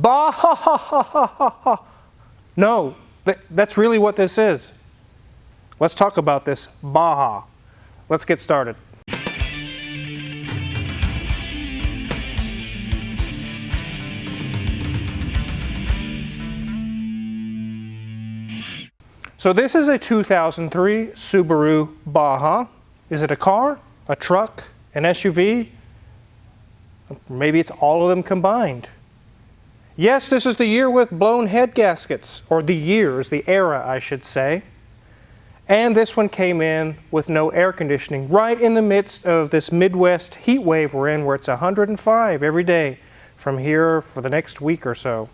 Baja. No, that's really what this is. Let's talk about this Baja. Let's get started. So this is a 2003 Subaru Baja. Is it a car, a truck, an SUV? Maybe it's all of them combined. Yes, this is the year with blown head gaskets, or the era, I should say. And this one came in with no air conditioning, right in the midst of this Midwest heat wave we're in, where it's 105 every day from here for the next week or so.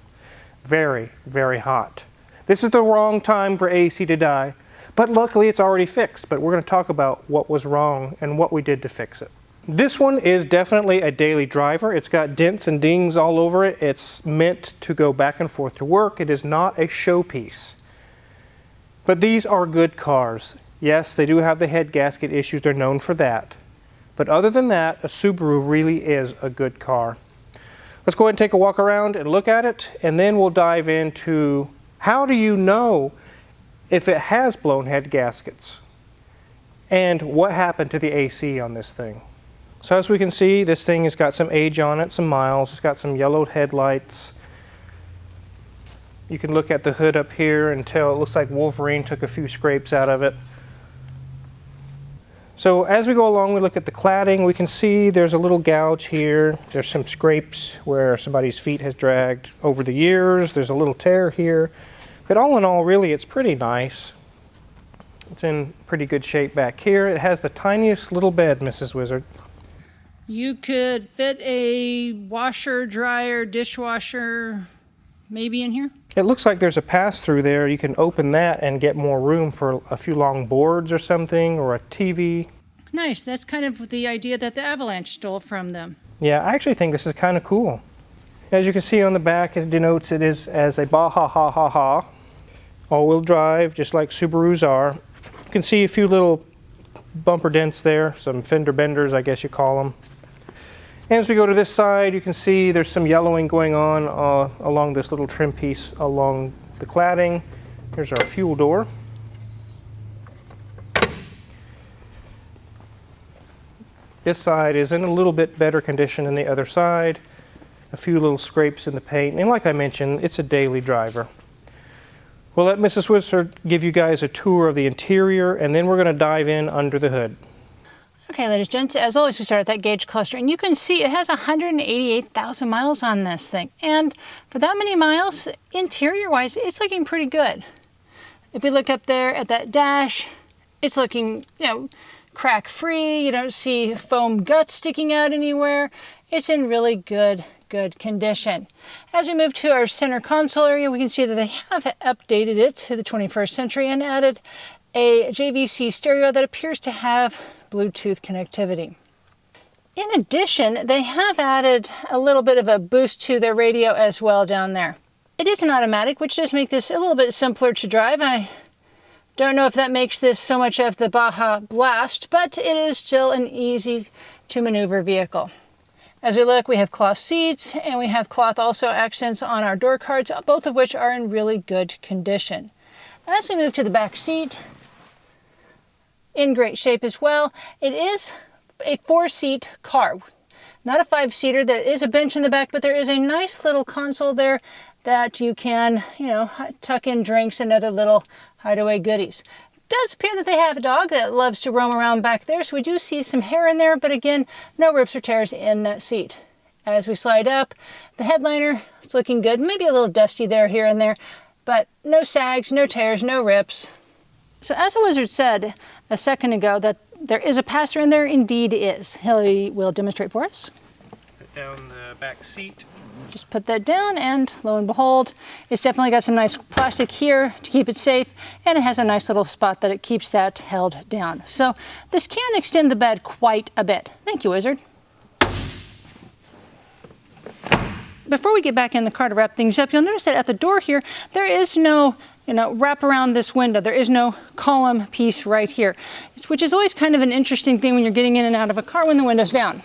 Very, very hot. This is the wrong time for AC to die, but luckily it's already fixed. But we're going to talk about what was wrong and what we did to fix it. This one is definitely a daily driver. It's got dents and dings all over it. It's meant to go back and forth to work. It is not a showpiece. But these are good cars. Yes, they do have the head gasket issues. They're known for that. But other than that, a Subaru really is a good car. Let's go ahead and take a walk around and look at it, and then we'll dive into how do you know if it has blown head gaskets and what happened to the AC on this thing. So as we can see, this thing has got some age on it, some miles. It's got some yellowed headlights. You can look at the hood up here and tell it looks like Wolverine took a few scrapes out of it. So as we go along, we look at the cladding. We can see there's a little gouge here. There's some scrapes where somebody's feet has dragged over the years. There's a little tear here. But all in all, really, it's pretty nice. It's in pretty good shape back here. It has the tiniest little bed, Mrs. Wizard. You could fit a washer, dryer, dishwasher, maybe in here? It looks like there's a pass-through there. You can open that and get more room for a few long boards or something, or a TV. Nice. That's kind of the idea that the Avalanche stole from them. Yeah, I actually think this is kind of cool. As you can see on the back, it denotes it is as a Baja. All-wheel drive, just like Subarus are. You can see a few little bumper dents there, some fender benders, I guess you call them. And as we go to this side, you can see there's some yellowing going on along this little trim piece along the cladding. Here's our fuel door. This side is in a little bit better condition than the other side. A few little scrapes in the paint, and like I mentioned, it's a daily driver. We'll let Mrs. Wizard give you guys a tour of the interior, and then we're going to dive in under the hood. Okay, ladies and gents, as always, we start at that gauge cluster, and you can see it has 188,000 miles on this thing. And for that many miles, interior-wise, it's looking pretty good. If we look up there at that dash, it's looking, crack-free. You don't see foam guts sticking out anywhere. It's in really good condition. As we move to our center console area, we can see that they have updated it to the 21st century and added a JVC stereo that appears to have Bluetooth connectivity. In addition, they have added a little bit of a boost to their radio as well down there. It is an automatic, which does make this a little bit simpler to drive. I don't know if that makes this so much of the Baja Blast, but it is still an easy to maneuver vehicle. As we look, we have cloth seats, and we have cloth also accents on our door cards, both of which are in really good condition. As we move to the back seat, in great shape as well. It is a 4-seat car, not a 5-seater. There is a bench in the back, but there is a nice little console there that you can, tuck in drinks and other little hideaway goodies. It does appear that they have a dog that loves to roam around back there, so we do see some hair in there, but again, no rips or tears in that seat. As we slide up, the headliner, it's looking good. Maybe a little dusty there, here and there, but no sags, no tears, no rips. So as the wizard said a second ago that there is a pass-through, and there indeed is. He will demonstrate for us. Put down the back seat. Just put that down, and lo and behold, it's definitely got some nice plastic here to keep it safe, and it has a nice little spot that it keeps that held down. So this can extend the bed quite a bit. Thank you, wizard. Before we get back in the car to wrap things up, you'll notice that at the door here, there is no wrap around this window. There is no column piece right here, which is always kind of an interesting thing when you're getting in and out of a car when the window's down.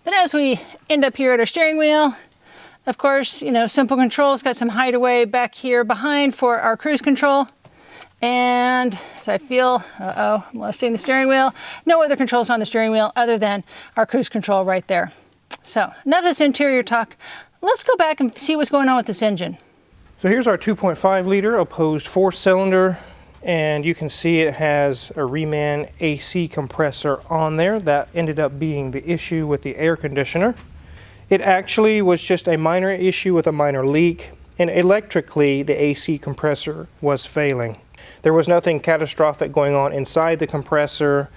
But as we end up here at our steering wheel, Of course, you know, simple controls, got some hideaway back here behind for our cruise control. And as I feel, I'm lifting the steering wheel. No other controls on the steering wheel other than our cruise control right there. So enough of this interior talk. Let's go back and see what's going on with this engine. So here's our 2.5 liter opposed 4-cylinder, and you can see it has a Reman AC compressor on there. That ended up being the issue with the air conditioner. It actually was just a minor issue with a minor leak, and electrically the AC compressor was failing. There was nothing catastrophic going on inside the compressor.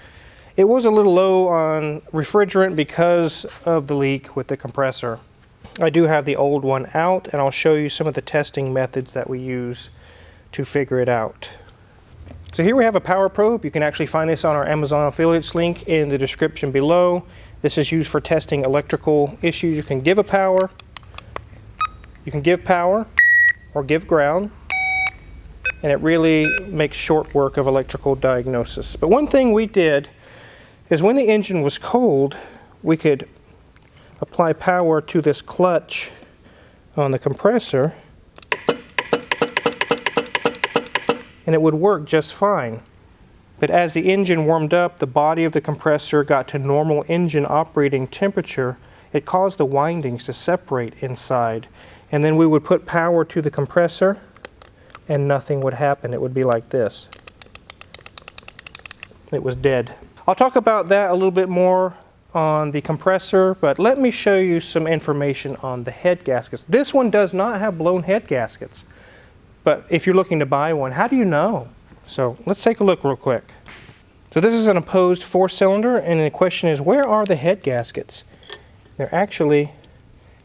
It was a little low on refrigerant because of the leak with the compressor. I do have the old one out, and I'll show you some of the testing methods that we use to figure it out. So here we have a power probe. You can actually find this on our Amazon affiliates link in the description below. This is used for testing electrical issues. You can give power or give ground, and it really makes short work of electrical diagnosis. But one thing we did is when the engine was cold, we could apply power to this clutch on the compressor, and it would work just fine. But as the engine warmed up, the body of the compressor got to normal engine operating temperature. It caused the windings to separate inside, and then we would put power to the compressor and nothing would happen. It would be like this. It was dead. I'll talk about that a little bit more on the compressor, but let me show you some information on the head gaskets. This one does not have blown head gaskets, but if you're looking to buy one, how do you know? So let's take a look real quick. So this is an opposed 4-cylinder, and the question is, where are the head gaskets? They're actually,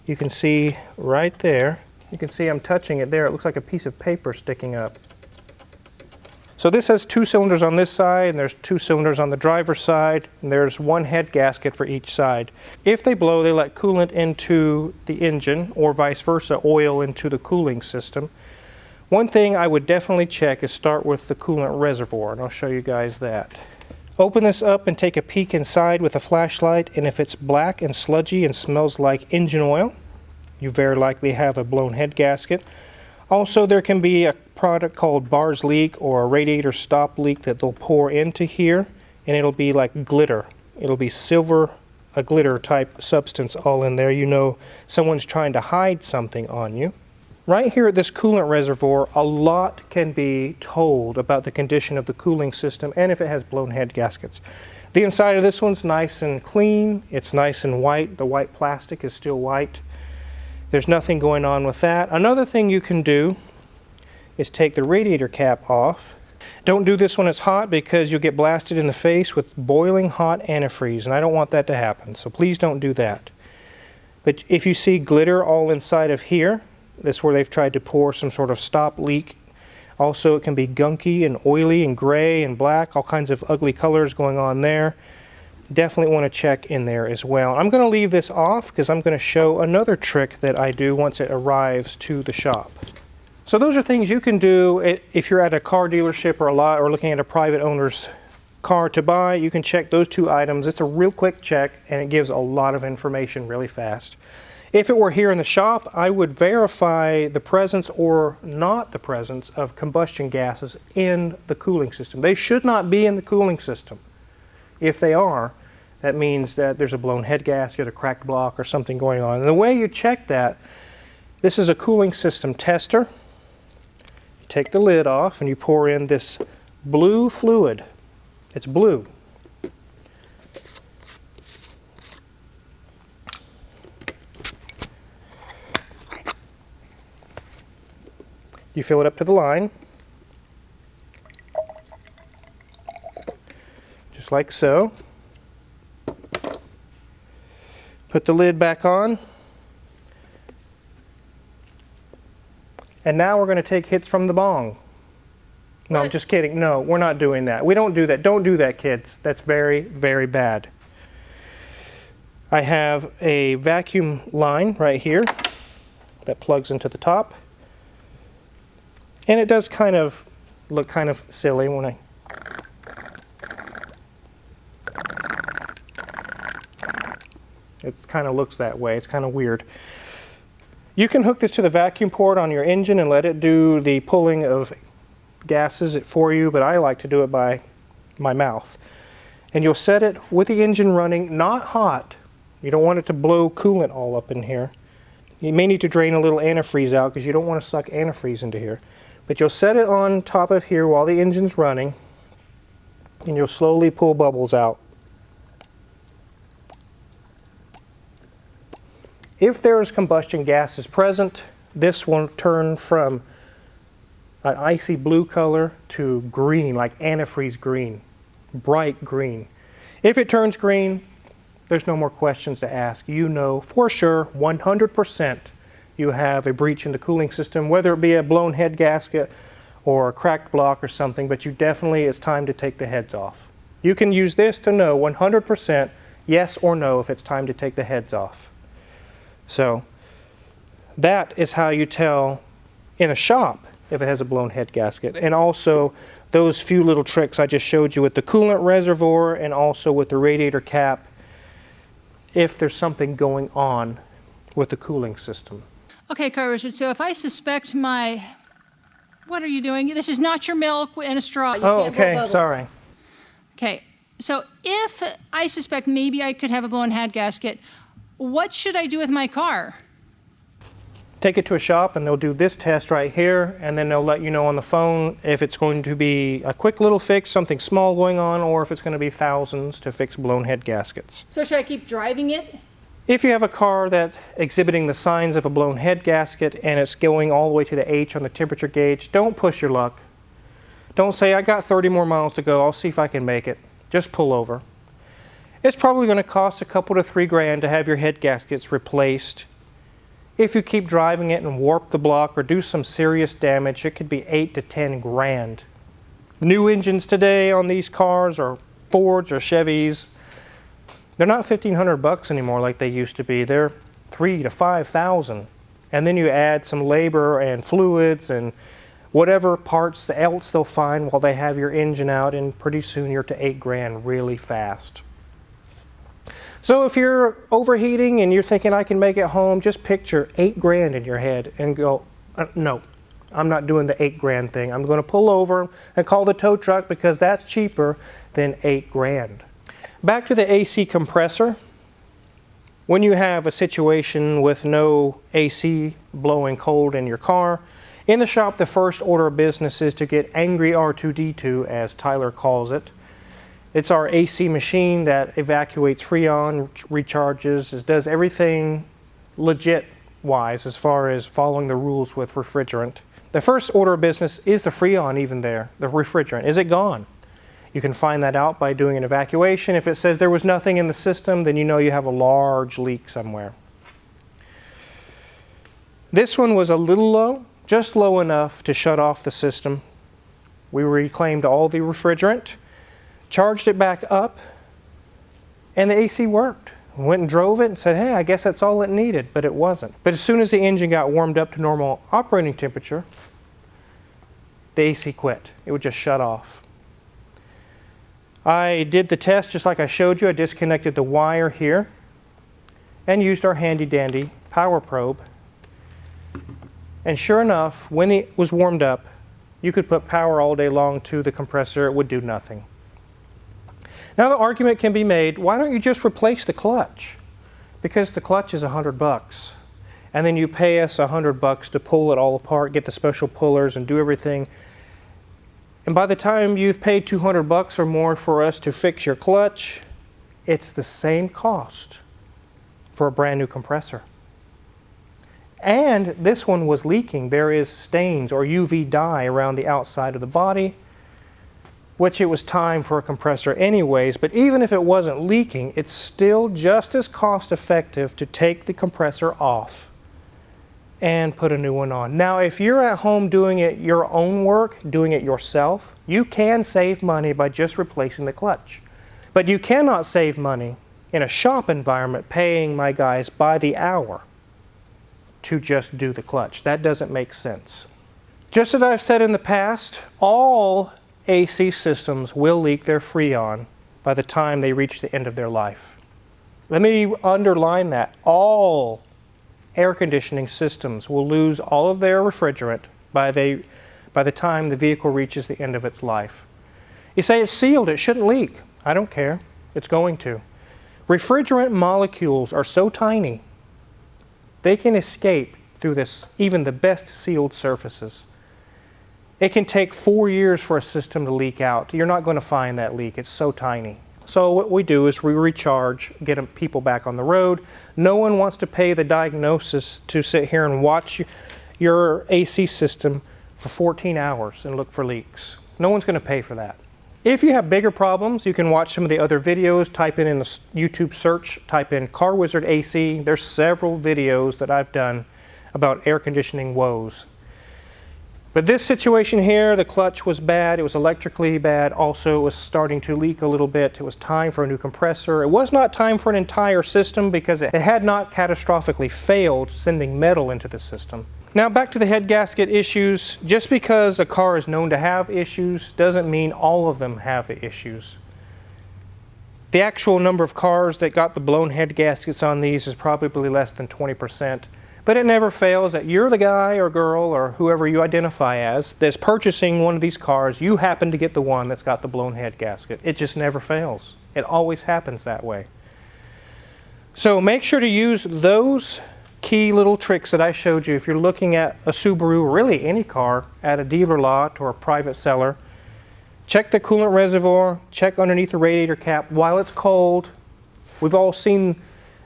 you can see right there, you can see I'm touching it there. It looks like a piece of paper sticking up. So this has 2 cylinders on this side, and there's 2 cylinders on the driver's side, and there's 1 head gasket for each side. If they blow, they let coolant into the engine, or vice versa, oil into the cooling system. One thing I would definitely check is start with the coolant reservoir, and I'll show you guys that. Open this up and take a peek inside with a flashlight, and if it's black and sludgy and smells like engine oil, you very likely have a blown head gasket. Also, there can be a product called Bar's leak or a radiator stop leak that they'll pour into here, and it'll be like glitter. It'll be silver, a glitter type substance all in there. You know someone's trying to hide something on you. Right here at this coolant reservoir, a lot can be told about the condition of the cooling system and if it has blown head gaskets. The inside of this one's nice and clean. It's nice and white. The white plastic is still white. There's nothing going on with that. Another thing you can do is take the radiator cap off. Don't do this when it's hot because you'll get blasted in the face with boiling hot antifreeze, and I don't want that to happen, so please don't do that. But if you see glitter all inside of here, that's where they've tried to pour some sort of stop leak. Also, it can be gunky and oily and gray and black, all kinds of ugly colors going on there. Definitely want to check in there as well. I'm going to leave this off because I'm going to show another trick that I do once it arrives to the shop. So those are things you can do if you're at a car dealership or a lot or looking at a private owner's car to buy. You can check those 2 items. It's a real quick check and it gives a lot of information really fast. If it were here in the shop, I would verify the presence or not the presence of combustion gases in the cooling system. They should not be in the cooling system. If they are, that means that there's a blown head gasket, a cracked block, or something going on. And the way you check that, this is a cooling system tester. You take the lid off and you pour in this blue fluid. It's blue. You fill it up to the line, just like so. Put the lid back on. And now we're going to take hits from the bong. No, I'm just kidding. No, we're not doing that. We don't do that. Don't do that, kids. That's very, very bad. I have a vacuum line right here that plugs into the top. And it does kind of look kind of silly when I... It kind of looks that way. It's kind of weird. You can hook this to the vacuum port on your engine and let it do the pulling of gases for you, but I like to do it by my mouth. And you'll set it with the engine running, not hot. You don't want it to blow coolant all up in here. You may need to drain a little antifreeze out because you don't want to suck antifreeze into here. But you'll set it on top of here while the engine's running, and you'll slowly pull bubbles out. If there is combustion gases present, this will turn from an icy blue color to green, like antifreeze green, bright green. If it turns green, there's no more questions to ask. You know for sure, 100%, you have a breach in the cooling system, whether it be a blown head gasket or a cracked block or something, but you definitely, it's time to take the heads off. You can use this to know 100% yes or no if it's time to take the heads off. So that is how you tell in a shop if it has a blown head gasket. And also those few little tricks I just showed you with the coolant reservoir and also with the radiator cap, if there's something going on with the cooling system. Okay, Car Richard, so if I suspect my... What are you doing? This is not your milk and a straw. You Oh, can't blow okay, bubbles. sorry. Okay, so if I suspect maybe I could have a blown head gasket, what should I do with my car? Take it to a shop and they'll do this test right here, and then they'll let you know on the phone if it's going to be a quick little fix, something small going on, or if it's going to be thousands to fix blown head gaskets. So should I keep driving it? If you have a car that's exhibiting the signs of a blown head gasket and it's going all the way to the H on the temperature gauge, don't push your luck. Don't say, I got 30 more miles to go, I'll see if I can make it. Just pull over. It's probably going to cost a couple to $3,000 to have your head gaskets replaced. If you keep driving it and warp the block or do some serious damage, it could be $8 to $10,000. New engines today on these cars are Fords or Chevys. They're not $1,500 anymore like they used to be. They're $3,000 to $5,000. And then you add some labor and fluids and whatever parts else they'll find while they have your engine out, and pretty soon you're to $8,000 really fast. So if you're overheating and you're thinking I can make it home, just picture $8,000 in your head and go, no, I'm not doing the $8,000 thing. I'm going to pull over and call the tow truck because that's cheaper than $8,000. Back to the AC compressor. When you have a situation with no AC blowing cold in your car, in the shop the first order of business is to get angry R2D2, as Tyler calls it. It's our AC machine that evacuates Freon, recharges, it does everything legit-wise as far as following the rules with refrigerant. The first order of business is the Freon even there, the refrigerant. Is it gone? You can find that out by doing an evacuation. If it says there was nothing in the system, then you know you have a large leak somewhere. This one was a little low, just low enough to shut off the system. We reclaimed all the refrigerant, charged it back up, and the AC worked. Went and drove it and said, hey, I guess that's all it needed, but it wasn't. But as soon as the engine got warmed up to normal operating temperature, the AC quit. It would just shut off. I did the test just like I showed you. I disconnected the wire here and used our handy dandy power probe. And sure enough, when it was warmed up, you could put power all day long to the compressor, it would do nothing. Now the argument can be made, why don't you just replace the clutch? Because the clutch is $100. And then you pay us $100 to pull it all apart, get the special pullers and do everything. And by the time you've paid $200 or more for us to fix your clutch, it's the same cost for a brand new compressor. And this one was leaking. There is stains or UV dye around the outside of the body, which it was time for a compressor anyways, but even if it wasn't leaking, it's still just as cost effective to take the compressor off and put a new one on. Now, if you're at home doing it your own work, doing it yourself, you can save money by just replacing the clutch. But you cannot save money in a shop environment paying my guys by the hour to just do the clutch. That doesn't make sense. Just as I've said in the past, all AC systems will leak their Freon by the time they reach the end of their life. Let me underline that. All air conditioning systems will lose all of their refrigerant by the time the vehicle reaches the end of its life. You say it's sealed, it shouldn't leak. I don't care, it's going to. Refrigerant molecules are so tiny, they can escape through even the best sealed surfaces. It can take 4 years for a system to leak out. You're not going to find that leak, it's so tiny. So what we do is we recharge, get people back on the road. No one wants to pay the diagnosis to sit here and watch your AC system for 14 hours and look for leaks. No one's going to pay for that. If you have bigger problems, you can watch some of the other videos. Type in the YouTube search, type in Car Wizard AC. There's several videos that I've done about air conditioning woes. But this situation here, the clutch was bad, it was electrically bad, also it was starting to leak a little bit. It was time for a new compressor. It was not time for an entire system because it had not catastrophically failed sending metal into the system. Now back to the head gasket issues. Just because a car is known to have issues doesn't mean all of them have the issues. The actual number of cars that got the blown head gaskets on these is probably less than 20%. But it never fails that you're the guy or girl or whoever you identify as that's purchasing one of these cars. You happen to get the one that's got the blown head gasket. It just never fails. It always happens that way. So make sure to use those key little tricks that I showed you if you're looking at a Subaru, or really any car, at a dealer lot or a private seller. Check the coolant reservoir, check underneath the radiator cap while it's cold. We've all seen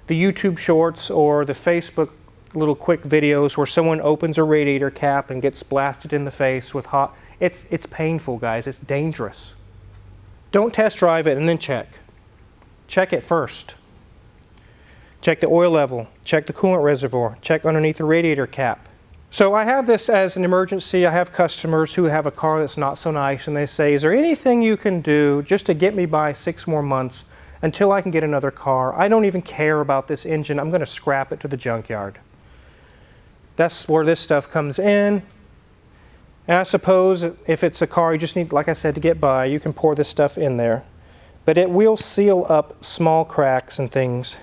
the YouTube shorts or the Facebook little quick videos where someone opens a radiator cap and gets blasted in the face with hot. It's painful, guys. It's dangerous. Don't test drive it and then check. Check it first. Check the oil level, check the coolant reservoir, check underneath the radiator cap. So I have this as an emergency. I have customers who have a car that's not so nice and they say, is there anything you can do just to get me by 6 more months until I can get another car? I don't even care about this engine. I'm going to scrap it to the junkyard. That's where this stuff comes in. And I suppose if it's a car you just need, like I said, to get by, you can pour this stuff in there. But it will seal up small cracks and things.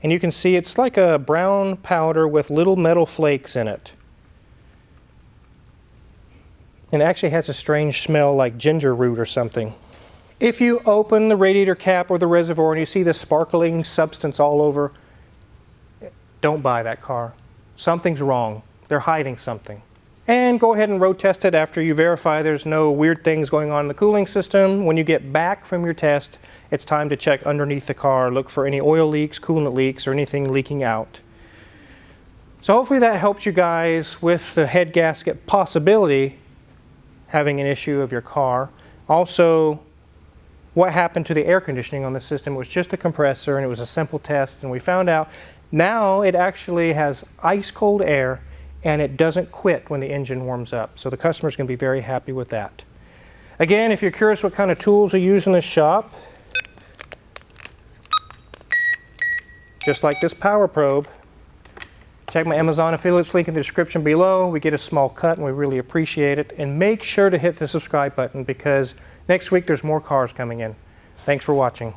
And you can see it's like a brown powder with little metal flakes in it. And it actually has a strange smell like ginger root or something. If you open the radiator cap or the reservoir and you see the sparkling substance all over, don't buy that car. Something's wrong. They're hiding something. And go ahead and road test it after you verify there's no weird things going on in the cooling system. When you get back from your test, it's time to check underneath the car, look for any oil leaks, coolant leaks, or anything leaking out. So hopefully that helps you guys with the head gasket possibility having an issue of your car. Also, what happened to the air conditioning on the system was just a compressor and it was a simple test, and we found out now it actually has ice cold air and it doesn't quit when the engine warms up. So the customer's going to be very happy with that. Again, if you're curious what kind of tools we use in the shop, just like this power probe, check my Amazon affiliates link in the description below. We get a small cut and we really appreciate it. And make sure to hit the subscribe button because next week there's more cars coming in. Thanks for watching.